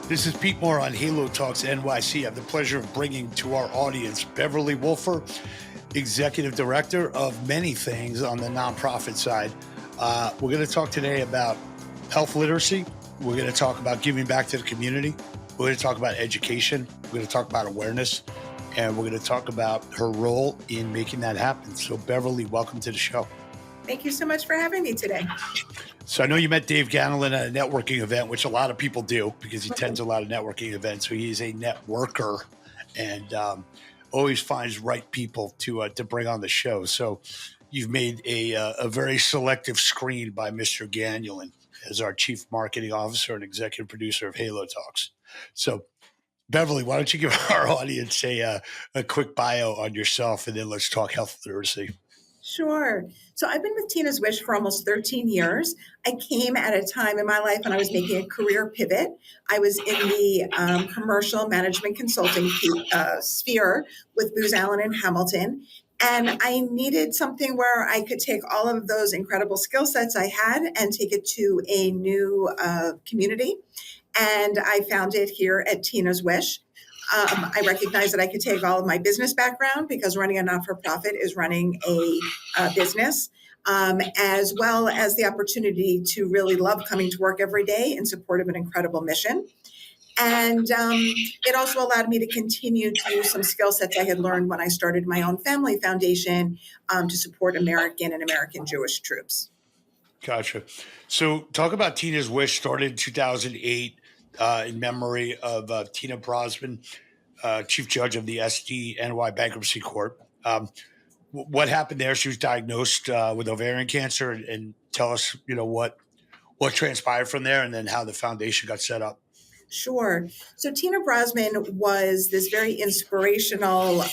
This is Pete Moore on Halo Talks NYC. I have the pleasure of bringing to our audience Beverly Wolfer, Executive Director of many things on the nonprofit side. We're going to talk today about health literacy. We're going to talk about giving back to the community. We're going to talk about education. We're going to talk about awareness. And we're going to talk about her role in making that happen. So, Beverly, welcome to the show. Thank you so much for having me today. So I know you met Dave Ganelin at a networking event, which a lot of people do because he attends a lot of networking events. So he's a networker and always finds right people to bring on the show. So you've made a very selective screen by Mr. Ganelin as our chief marketing officer and executive producer of Halo Talks. So Beverly, why don't you give our audience a quick bio on yourself, and then let's talk health literacy. Sure. So I've been with Tina's Wish for almost 13 years. I came at a time in my life when I was making a career pivot. I was in the commercial management consulting sphere with Booz Allen and Hamilton. And I needed something where I could take all of those incredible skill sets I had and take it to a new community. And I found it here at Tina's Wish. I recognized that I could take all of my business background because running a not-for-profit is running a business, as well as the opportunity to really love coming to work every day in support of an incredible mission. And it also allowed me to continue to use some skill sets I had learned when I started my own family foundation to support American and American Jewish troops. Gotcha. So talk about Tina's Wish, started in 2008 in memory of Tina Brozman, Chief Judge of the SDNY Bankruptcy Court. What happened there? She was diagnosed with ovarian cancer, and tell us, what transpired from there, and then how the foundation got set up. Sure. So Tina Brozman was this very inspirational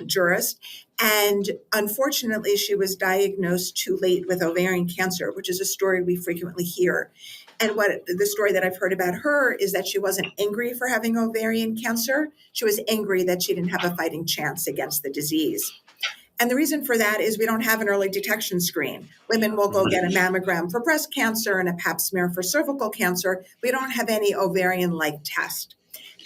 jurist. And unfortunately, she was diagnosed too late with ovarian cancer, which is a story we frequently hear. And what the story that I've heard about her is that she wasn't angry for having ovarian cancer. She was angry that she didn't have a fighting chance against the disease. And the reason for that is we don't have an early detection screen. Women will go get a mammogram for breast cancer and a pap smear for cervical cancer. We don't have any ovarian-like test.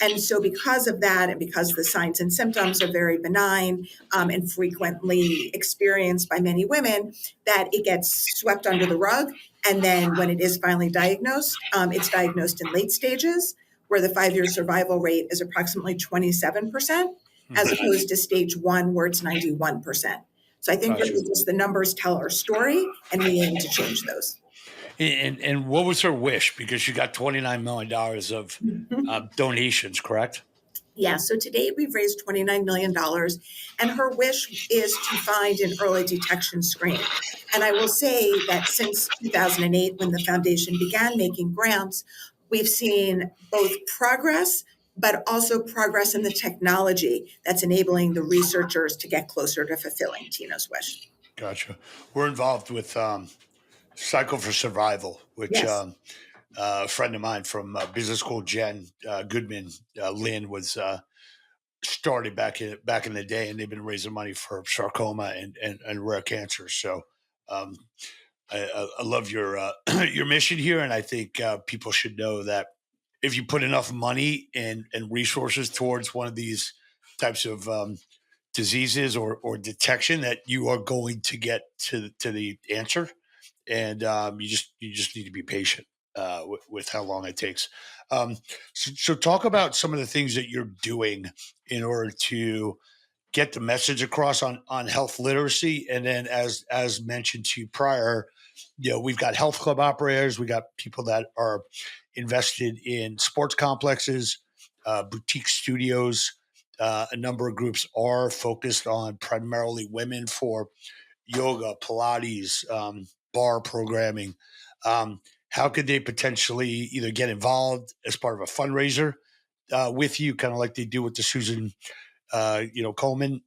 And so because of that, and because the signs and symptoms are very benign and frequently experienced by many women, that it gets swept under the rug. And then when it is finally diagnosed, it's diagnosed in late stages, where the 5-year survival rate is approximately 27%. As opposed to stage 1, where it's 91%. So I think Gotcha. just the numbers tell our story, and we aim to change those. And what was her wish? Because she got $29 million of donations, correct? Yeah, so to date we've raised $29 million, and her wish is to find an early detection screen. And I will say that since 2008, when the foundation began making grants, we've seen both progress, but also progress in the technology that's enabling the researchers to get closer to fulfilling Tina's wish. Gotcha. We're involved with Cycle for Survival, which Yes. a friend of mine from business school, Jen Goodman, Lynn, was started back in the day, and they've been raising money for sarcoma and rare cancers. So I love your your mission here, and I think people should know that if you put enough money and resources towards one of these types of diseases or detection, that you are going to get to the answer, and you just need to be patient with how long it takes. So talk about some of the things that you're doing in order to get the message across on health literacy, and then as mentioned to you prior, we've got health club operators, we got people that are invested in sports complexes, boutique studios. A number of groups are focused on primarily women for yoga, Pilates, bar programming. How could they potentially either get involved as part of a fundraiser with you, kind of like they do with the Susan, Coleman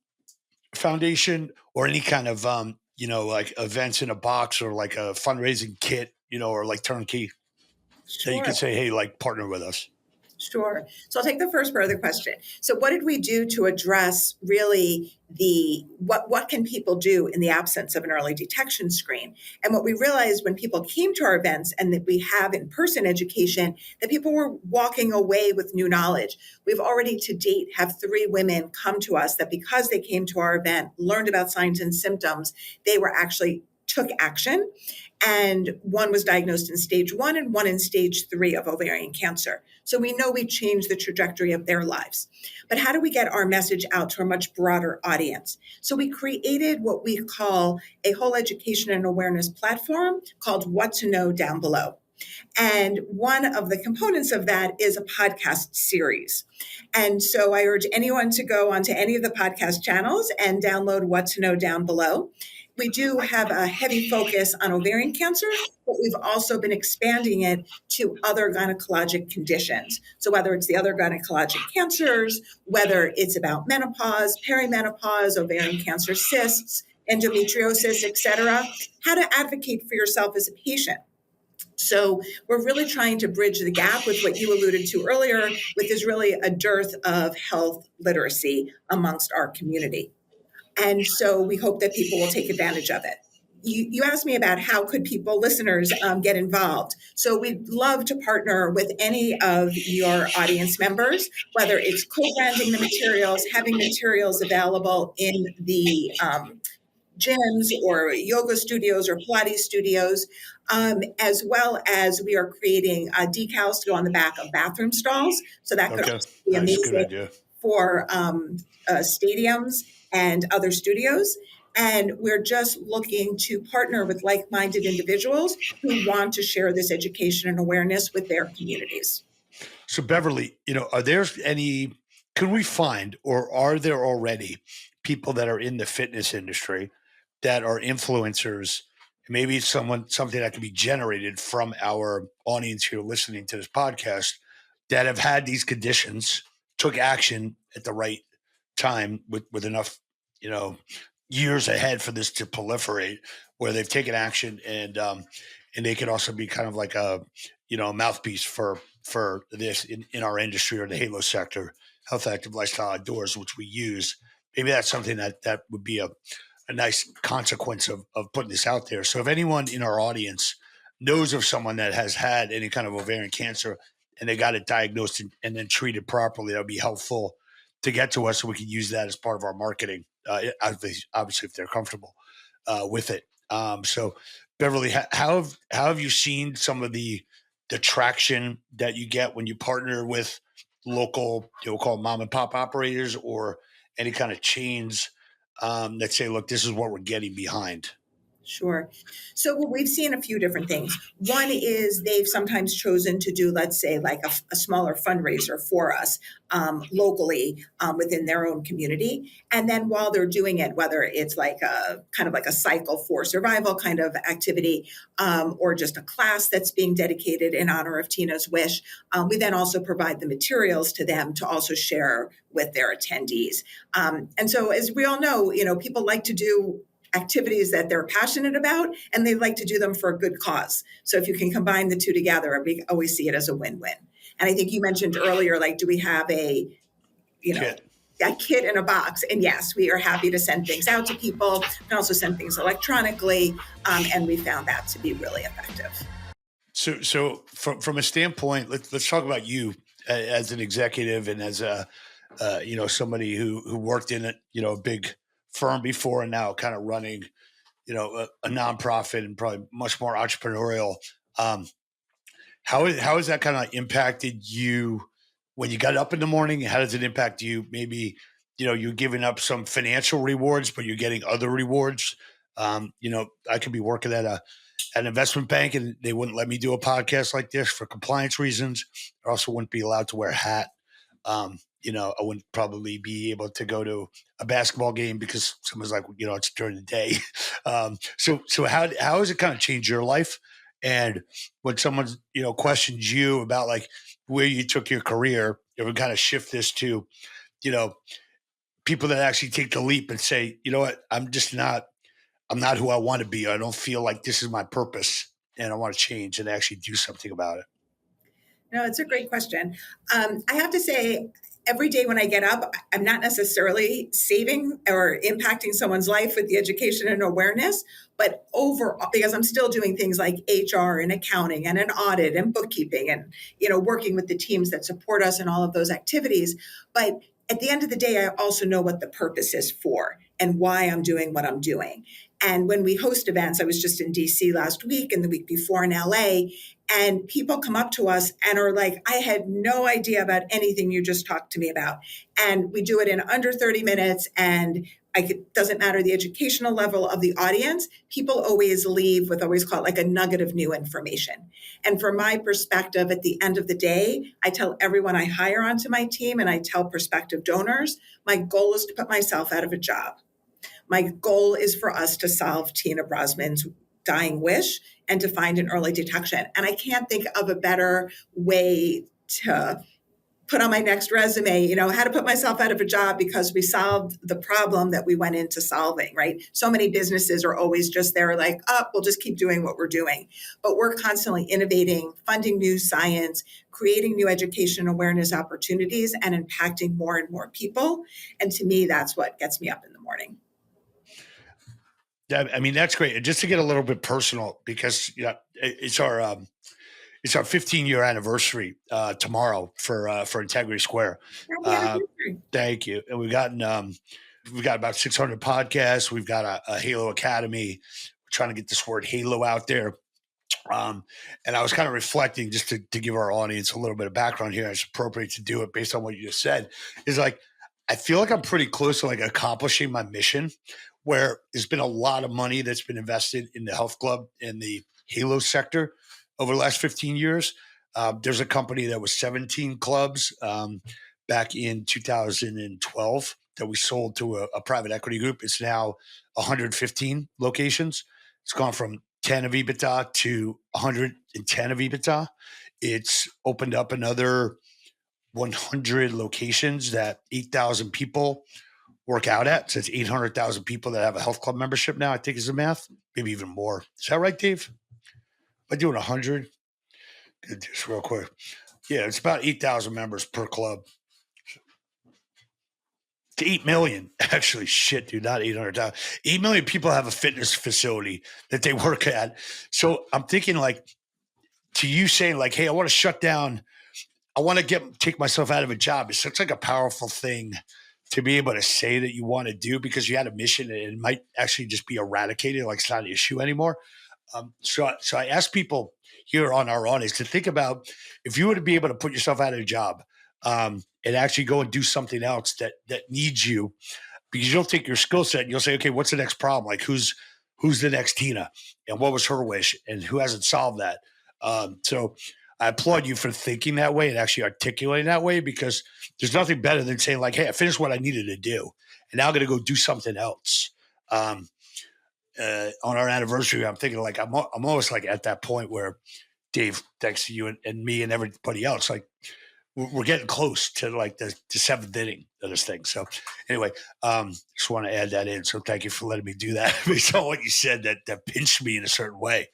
Foundation, or any kind of, like events in a box, or like a fundraising kit, or like turnkey that you Sure. could say, hey, like partner with us? Sure. So I'll take the first part of the question. So what did we do to address really the what can people do in the absence of an early detection screen? And what we realized when people came to our events and that we have in-person education, that people were walking away with new knowledge. We've already to date have 3 women come to us that because they came to our event, learned about signs and symptoms, they were actually took action, and one was diagnosed in stage 1 and one in stage 3 of ovarian cancer. So we know we changed the trajectory of their lives. But how do we get our message out to a much broader audience? So we created what we call a whole education and awareness platform called What to Know Down Below. And one of the components of that is a podcast series. And so I urge anyone to go onto any of the podcast channels and download What to Know Down Below. We do have a heavy focus on ovarian cancer, but we've also been expanding it to other gynecologic conditions. So whether it's the other gynecologic cancers, whether it's about menopause, perimenopause, ovarian cancer cysts, endometriosis, et cetera, how to advocate for yourself as a patient. So we're really trying to bridge the gap with what you alluded to earlier, with is really a dearth of health literacy amongst our community. And so we hope that people will take advantage of it. You asked me about how could people, listeners, get involved. So we'd love to partner with any of your audience members, whether it's co-branding the materials, having materials available in the gyms or yoga studios or Pilates studios, as well as we are creating decals to go on the back of bathroom stalls. So that could Okay. also be Nice. Good amazing idea. for stadiums and other studios. And we're just looking to partner with like-minded individuals who want to share this education and awareness with their communities. So Beverly, are there can we find, or are there already people that are in the fitness industry that are influencers? Maybe it's something that can be generated from our audience here listening to this podcast that have had these conditions, took action at the right time with enough, you know, years ahead for this to proliferate, where they've taken action and they could also be kind of like a mouthpiece for this in our industry or the Halo sector, health active lifestyle outdoors, which we use. Maybe that's something that would be a nice consequence of putting this out there. So if anyone in our audience knows of someone that has had any kind of ovarian cancer and they got it diagnosed and then treated properly, that would be helpful to get to us so we can use that as part of our marketing. Obviously, if they're comfortable with it. So, Beverly, how have you seen some of the traction that you get when you partner with local, call mom and pop operators or any kind of chains that say, look, this is what we're getting behind? Sure. So we've seen a few different things. One is they've sometimes chosen to do, let's say, like a smaller fundraiser for us locally within their own community. And then while they're doing it, whether it's like a kind of like a cycle for survival kind of activity or just a class that's being dedicated in honor of Tina's wish, we then also provide the materials to them to also share with their attendees. And so, as we all know, people like to do activities that they're passionate about and they like to do them for a good cause. So if you can combine the two together, we always see it as a win-win. And I think you mentioned earlier, like, do we have a Kit. kit in a box? And yes, we are happy to send things out to people. We can also send things electronically. And we found that to be really effective. So from a standpoint, let's talk about you as an executive and as a somebody who worked in a big firm before and now kind of running a nonprofit and probably much more entrepreneurial. How has that kind of impacted you when you got up in the morning? How does it impact you? Maybe you're giving up some financial rewards, but you're getting other rewards. I could be working at an investment bank and they wouldn't let me do a podcast like this for compliance reasons. I also wouldn't be allowed to wear a hat. I wouldn't probably be able to go to a basketball game because someone's like, it's during the day. So how has it kind of changed your life? And when someone, questions you about like where you took your career, if we kind of shift this to, people that actually take the leap and say, you know what, I'm not who I want to be. I don't feel like this is my purpose and I want to change and actually do something about it. No, it's a great question. I have to say, every day when I get up, I'm not necessarily saving or impacting someone's life with the education and awareness, but overall, because I'm still doing things like HR and accounting and an audit and bookkeeping and, working with the teams that support us in all of those activities. But at the end of the day, I also know what the purpose is for and why I'm doing what I'm doing. And when we host events, I was just in DC last week and the week before in LA, and people come up to us and are like, I had no idea about anything you just talked to me about. And we do it in under 30 minutes. And it doesn't matter the educational level of the audience, people always leave with always call it like a nugget of new information. And from my perspective, at the end of the day, I tell everyone I hire onto my team and I tell prospective donors, my goal is to put myself out of a job. My goal is for us to solve Tina Brozman's dying wish and to find an early detection. And I can't think of a better way to put on my next resume, how to put myself out of a job because we solved the problem that we went into solving, right? So many businesses are always just there like, oh, we'll just keep doing what we're doing. But we're constantly innovating, funding new science, creating new education awareness opportunities, and impacting more and more people. And to me, that's what gets me up in the morning. Yeah, I mean, that's great. And just to get a little bit personal, because it's our 15-year anniversary tomorrow for Integrity Square. Thank you. And we've got about 600 podcasts. We've got a Halo Academy. We're trying to get this word Halo out there. And I was kind of reflecting just to give our audience a little bit of background here. It's appropriate to do it based on what you just said. Is like I feel like I'm pretty close to like accomplishing my mission, where there's been a lot of money that's been invested in the health club and the Halo sector over the last 15 years. There's a company that was 17 clubs back in 2012 that we sold to a private equity group. It's now 115 locations. It's gone from 10 of EBITDA to 110 of EBITDA. It's opened up another 100 locations that 8,000 people work out at. So it's 800,000 people that have a health club membership now, I think is the math. Maybe even more. Is that right, Dave? Am I doing 100? Good, just real quick. Yeah, it's about 8,000 members per club. To 8 million, actually, shit, dude, not 800,000. 8 million people have a fitness facility that they work at. So I'm thinking like, to you saying like, hey, I want to shut down. I want to take myself out of a job. It's such like a powerful thing to be able to say that you want to do because you had a mission and it might actually just be eradicated. Like it's not an issue anymore. So I ask people here on our audience to think about if you were to be able to put yourself out of a job and actually go and do something else that needs you because you don't take your skill set and you'll say, okay, what's the next problem? Like who's the next Tina and what was her wish and who hasn't solved that? So I applaud you for thinking that way and actually articulating that way because there's nothing better than saying like, hey, I finished what I needed to do and now I'm going to go do something else. On our anniversary, I'm thinking like I'm almost like at that point where Dave, thanks to you and me and everybody else, like we're getting close to like the seventh inning of this thing. So anyway, just want to add that in. So thank you for letting me do that based on what you said that pinched me in a certain way.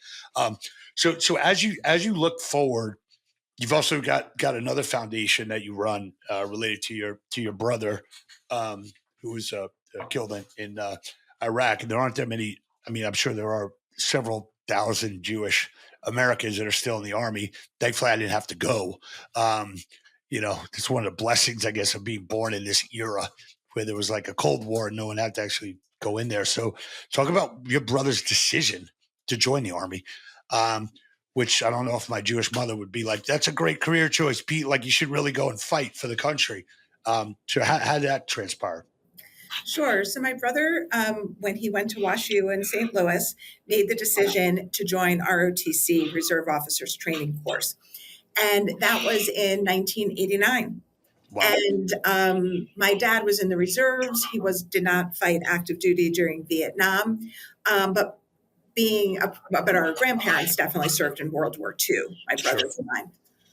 So as you look forward, you've also got another foundation that you run related to your brother who was killed in Iraq, and there aren't that many. I mean, I'm sure there are several thousand Jewish Americans that are still in the army. Thankfully, I didn't have to go. It's one of the blessings, I guess, of being born in this era where there was like a Cold War and no one had to actually go in there. So talk about your brother's decision to join the army, which I don't know if my Jewish mother would be like, that's a great career choice, Pete. Like you should really go and fight for the country. So how did that transpire? Sure. So my brother, when he went to WashU in St. Louis, made the decision to join ROTC, Reserve Officers Training Course. And that was in 1989. Wow. And my dad was in the reserves. He did not fight active duty during Vietnam, but but our grandparents definitely served in World War II, my brothers and I.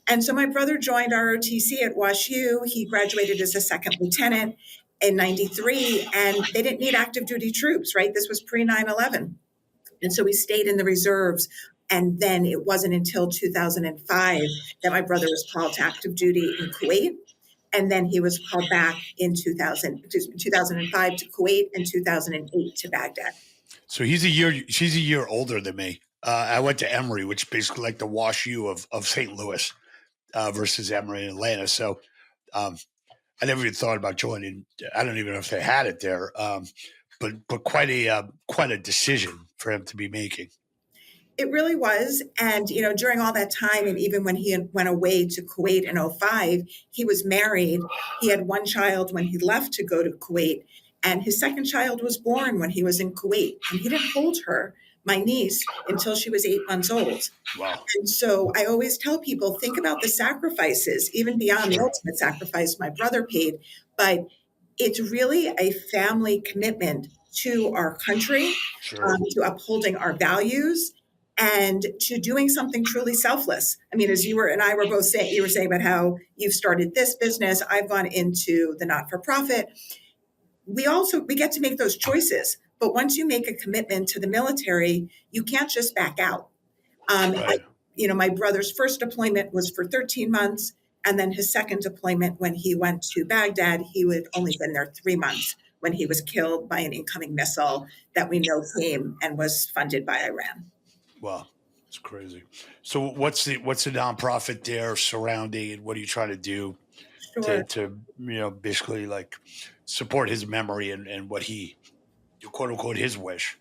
And so my brother joined ROTC at WashU. He graduated as a second lieutenant in 93, and they didn't need active duty troops, right? This was pre 9/11. And so he stayed in the reserves And then it wasn't until 2005 that my brother was called to active duty in Kuwait. And then he was called back in 2005 to Kuwait and 2008 to Baghdad. So she's a year older than me. I went to Emory, which is basically like the Wash U of St. Louis versus Emory in Atlanta. So um, I never even thought about joining. I don't even know if they had it there, but quite a decision for him to be making. It really was. And, during all that time, and even when he went away to Kuwait in '05, he was married. He had one child when he left to go to Kuwait. And his second child was born when he was in Kuwait. And he didn't hold her, my niece, until she was 8 months old. Wow. And so I always tell people, think about the sacrifices, even beyond the ultimate sacrifice my brother paid. But it's really a family commitment to our country, Sure. to upholding our values, and to doing something truly selfless. I mean, as you and I were both saying, you were saying about how you've started this business. I've gone into the not-for-profit. We get to make those choices. But once you make a commitment to the military, you can't just back out. Right. My brother's first deployment was for 13 months. And then his second deployment, when he went to Baghdad, he had only been there 3 months when he was killed by an incoming missile that we know came and was funded by Iran. Wow. It's crazy. So what's the nonprofit there surrounding, and what are you trying to do Sure. to basically like support his memory and what he, quote unquote, his wish?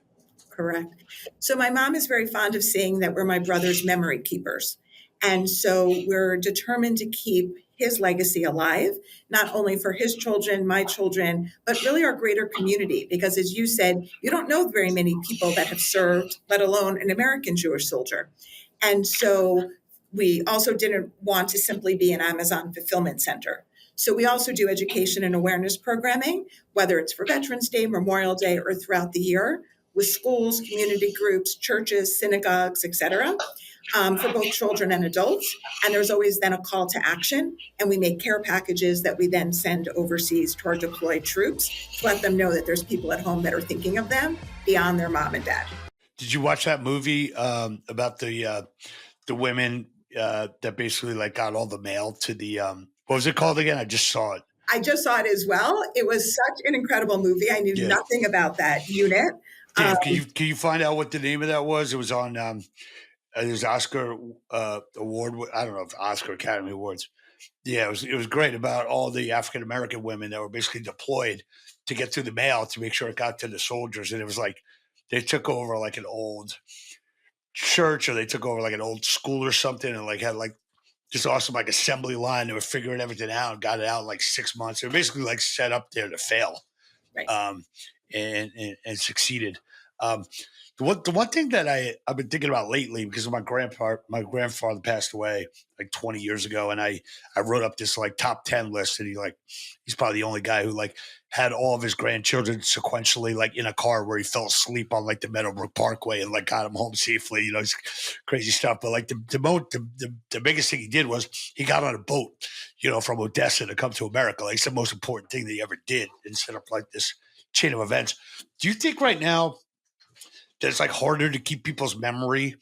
Correct. So my mom is very fond of saying that we're my brother's memory keepers. And so we're determined to keep his legacy alive, not only for his children, my children, but really our greater community. Because as you said, you don't know very many people that have served, let alone an American Jewish soldier. And so we also didn't want to simply be an Amazon fulfillment center. So we also do education and awareness programming, whether it's for Veterans Day, Memorial Day, or throughout the year, with schools, community groups, churches, synagogues, etc., for both children and adults. And there's always then a call to action. And we make care packages that we then send overseas to our deployed troops to let them know that there's people at home that are thinking of them beyond their mom and dad. Did you watch that movie about the women that basically like got all the mail to the what was it called again? I just saw it. I just saw it as well. It was such an incredible movie. I knew nothing about that unit. Dave, can you find out what the name of that was? It was on there's Oscar award. I don't know if Oscar Academy Awards. Yeah, it was great about all the African American women that were basically deployed to get through the mail to make sure it got to the soldiers. And it was like they took over like an old church, or they took over like an old school or something, and like had like just awesome like assembly line. They were figuring everything out and got it out in like 6 months. They were basically like set up there to fail. Right. And succeeded. The one thing that I've been thinking about lately, because of my grandfather passed away like 20 years ago, and I wrote up this like top 10 list, and he's probably the only guy who like had all of his grandchildren sequentially like in a car where he fell asleep on like the Meadowbrook Parkway and like got him home safely, it's crazy stuff. But like the biggest thing he did was he got on a boat, from Odessa to come to America. Like it's the most important thing that he ever did, and set up like this chain of events. Do you think right now that it's like harder to keep people's memory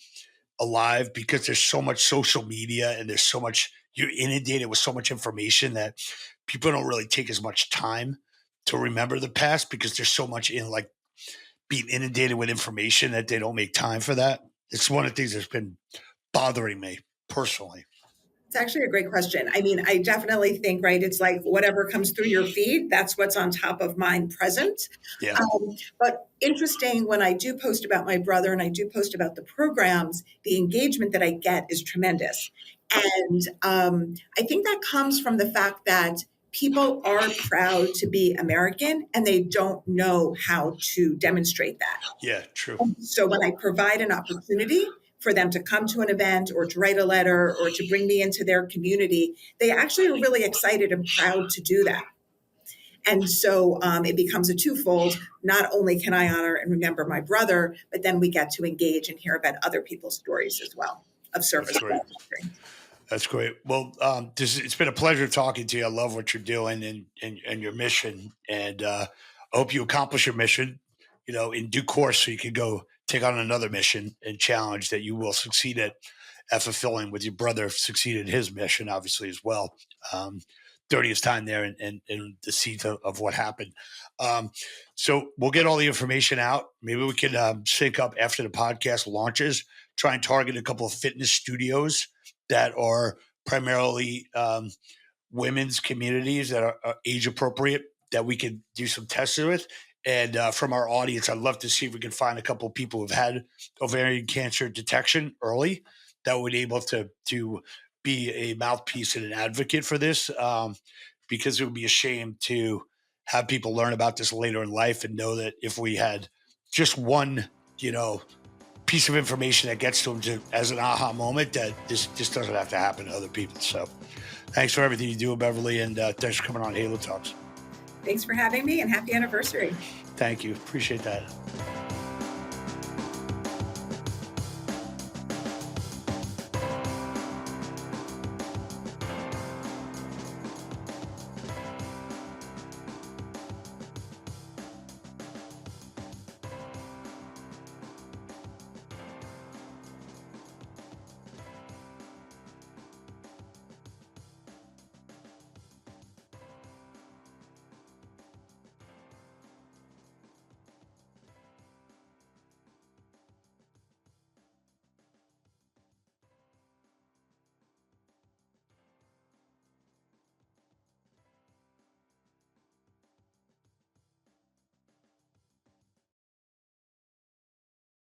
alive because there's so much social media and there's so much, you're inundated with so much information that people don't really take as much time to remember the past because there's so much in like being inundated with information that they don't make time for that? It's one of the things that's been bothering me personally. It's actually a great question. I mean, I definitely think, right, it's like whatever comes through your feed, that's what's on top of mind present. Yeah. But interesting, when I do post about my brother and I do post about the programs, the engagement that I get is tremendous. And I think that comes from the fact that people are proud to be American and they don't know how to demonstrate that. Yeah, true. So when I provide an opportunity for them to come to an event or to write a letter or to bring me into their community, they actually are really excited and proud to do that. And so it becomes a twofold. Not only can I honor and remember my brother, but then we get to engage and hear about other people's stories as well of service. That's great. Well, it's been a pleasure talking to you. I love what you're doing and your mission. And I hope you accomplish your mission, in due course so you can go take on another mission and challenge that you will succeed at fulfilling, with your brother succeeded his mission, obviously, as well. 30th time there in the seat of what happened. So we'll get all the information out. Maybe we can sync up after the podcast launches, try and target a couple of fitness studios that are primarily women's communities that are age appropriate, that we could do some tests with. And from our audience, I'd love to see if we can find a couple of people who've had ovarian cancer detection early that would be able to be a mouthpiece and an advocate for this, because it would be a shame to have people learn about this later in life and know that if we had just one, piece of information that gets to them as an aha moment, that this just doesn't have to happen to other people. So thanks for everything you do, Beverly, and thanks for coming on Halo Talks. Thanks for having me, and happy anniversary. Thank you. Appreciate that.